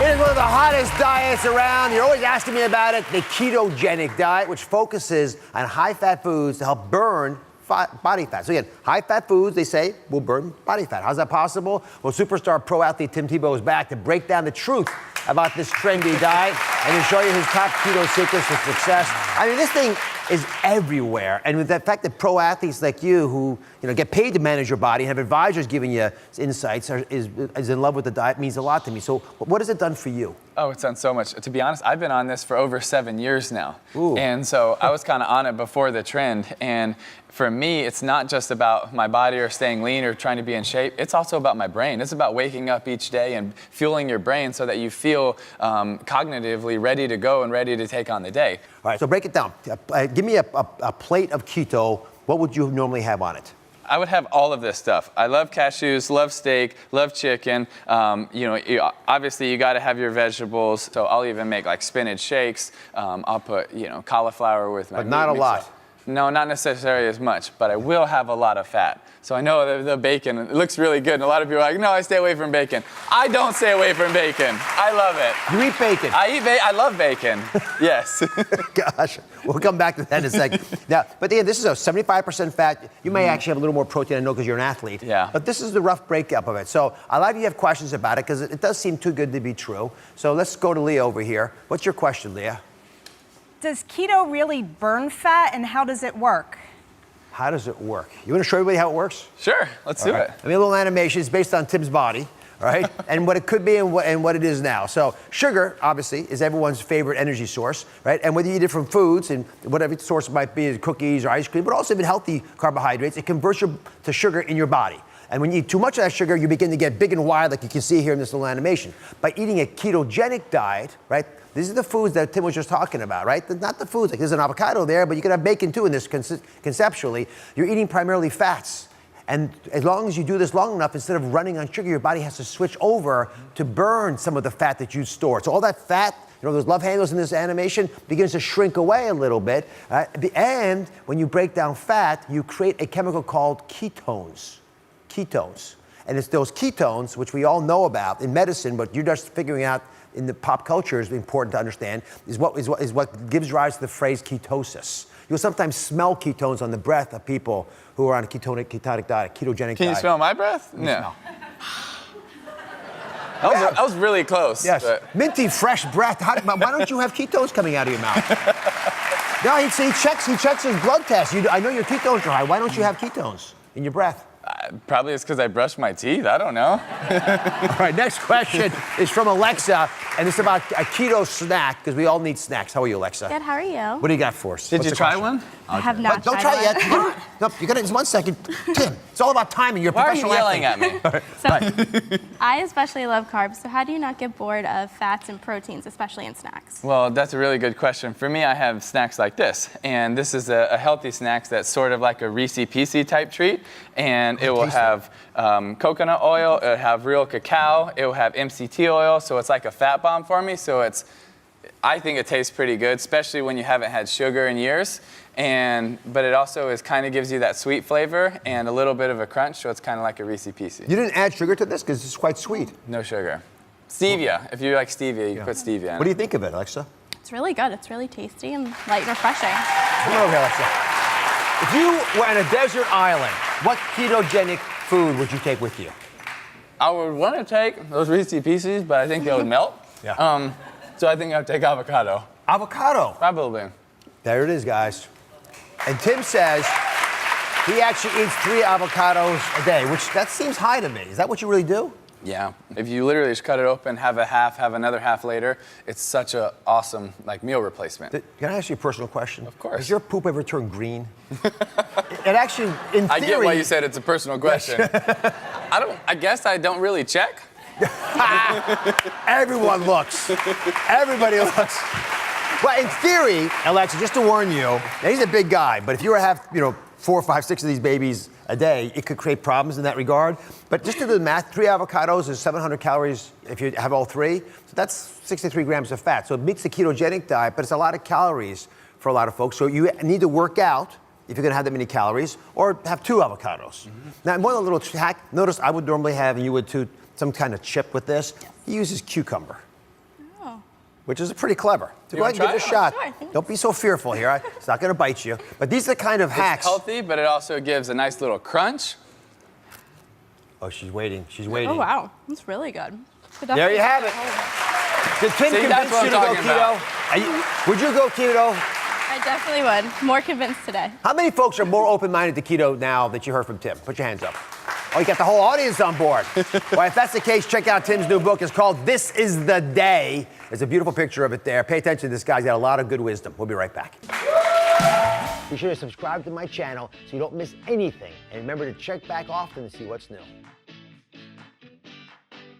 It is one of the hottest diets around. You're always asking me about it. The ketogenic diet, which focuses on high-fat foods to help burn body fat. So again, high-fat foods, they say, will burn body fat. How's that possible? Well, superstar pro athlete Tim Tebow is back to break down the truth about this trendy diet and to show you his top keto secrets for success. I mean, this thing is everywhere. And with the fact that pro athletes like you who get paid to manage your body and have advisors giving you insights is in love with the diet means a lot to me. So what has it done for you? Oh, it's done so much. To be honest, I've been on this for over 7 years now. Ooh. And so I was kind of on it before the trend. And for me, it's not just about my body or staying lean or trying to be in shape. It's also about my brain. It's about waking up each day and fueling your brain so that you feel cognitively ready to go and ready to take on the day. All right, so break it down. Give me a plate of keto. What would you normally have on it? I would have all of this stuff. I love cashews, love steak, love chicken. Obviously you got to have your vegetables. So I'll even make like spinach shakes. I'll put, cauliflower with my But not a lot. No, not necessarily as much, but I will have a lot of fat. So I know the bacon, it looks really good. And a lot of people are like, no, I stay away from bacon. I don't stay away from bacon. I love it. You eat bacon? I love bacon, yes. Gosh, we'll come back to that in a second. Now, but again, this is a 75% fat. You may actually have a little more protein, I know, because you're an athlete. Yeah. But this is the rough breakup of it. So a lot of you have questions about it because it does seem too good to be true. So let's go to Leah over here. What's your question, Leah? Does keto really burn fat, and how does it work? How does it work? You want to show everybody how it works? Sure, let's do it. I mean, a little animation. It's based on Tim's body, right? And what it could be and what it is now. So sugar, obviously, is everyone's favorite energy source, right? And whether you eat it from foods and whatever source it might be, cookies or ice cream, but also even healthy carbohydrates, it converts to sugar in your body. And when you eat too much of that sugar, you begin to get big and wide, like you can see here in this little animation. By eating a ketogenic diet, right? These are the foods that Tim was just talking about, right? Not the foods, like there's an avocado there, but you can have bacon too in this conceptually. You're eating primarily fats. And as long as you do this long enough, instead of running on sugar, your body has to switch over to burn some of the fat that you stored. So all that fat, those love handles in this animation begins to shrink away a little bit. And when you break down fat, you create a chemical called ketones. Ketones. And it's those ketones, which we all know about in medicine, but you're just figuring out in the pop culture is important to understand, is what gives rise to the phrase ketosis. You'll sometimes smell ketones on the breath of people who are on a ketogenic diet, ketogenic diet. Can you smell my breath? No. That was really close. Yes. But... Minty, fresh breath. Why don't you have ketones coming out of your mouth? No, he checks his blood test. I know your ketones are high. Why don't you have ketones in your breath? Probably it's because I brushed my teeth. I don't know. All right, next question is from Alexa, and it's about a keto snack, because we all need snacks. How are you, Alexa? Good, how are you? What do you got for us? Did you try one? I have not Don't try it yet. Nope, you got it in 1 second. Tim, it's all about timing. You're a Why are you professional yelling at me? So, I especially love carbs, so how do you not get bored of fats and proteins, especially in snacks? Well, that's a really good question. For me, I have snacks like this, and this is a healthy snack that's sort of like a Reese's Pieces type treat, and it will have coconut oil, it will have real cacao, it will have MCT oil, so it's like a fat bomb for me. So I think it tastes pretty good, especially when you haven't had sugar in years. But it also kind of gives you that sweet flavor and a little bit of a crunch, so it's kind of like a Reese's Pieces. You didn't add sugar to this because it's quite sweet. No sugar. Stevia. If you like stevia, you can put stevia in it. What do you think of it, Alexa? It's really good. It's really tasty and light and refreshing. Come over here, Alexa. If you were on a desert island, what ketogenic food would you take with you? I would want to take those Reese's Pieces, but I think they would melt. Yeah. So I think I'd take avocado. Avocado. Probably. There it is, guys. And Tim says he actually eats 3 avocados a day, which that seems high to me. Is that what you really do? Yeah. If you literally just cut it open, have a half, have another half later, it's such an awesome meal replacement. Can I ask you a personal question? Of course. Does your poop ever turn green? It actually, in theory... I get why you said it's a personal question. I guess I don't really check. Everyone looks. Everybody looks. Well, in theory, Alexa, just to warn you, now he's a big guy, but if you were to have, 4, 5, 6 of these babies a day, it could create problems in that regard. But just to do the math, 3 avocados is 700 calories if you have all 3. So that's 63 grams of fat. So it meets the ketogenic diet, but it's a lot of calories for a lot of folks. So you need to work out if you're going to have that many calories, or have 2 avocados. Mm-hmm. Now, one little hack, notice I would normally have, and you would too, some kind of chip with this. He uses cucumber. which is pretty clever. So go ahead and wanna give it a try shot. Sure. Don't be so fearful here. It's not going to bite you. But these are the kind of hacks. It's healthy, but it also gives a nice little crunch. Oh, she's waiting. She's waiting. Oh, wow. That's really good. There you have it. Did Tim See, that's convince what you to I'm go talking about. keto? Would you go keto? I definitely would. More convinced today. How many folks are more open-minded to keto now that you heard from Tim? Put your hands up. Oh, you got the whole audience on board. Well, if that's the case, check out Tim's new book. It's called This Is the Day. There's a beautiful picture of it there. Pay attention to this guy. He's got a lot of good wisdom. We'll be right back. Be sure to subscribe to my channel so you don't miss anything. And remember to check back often to see what's new.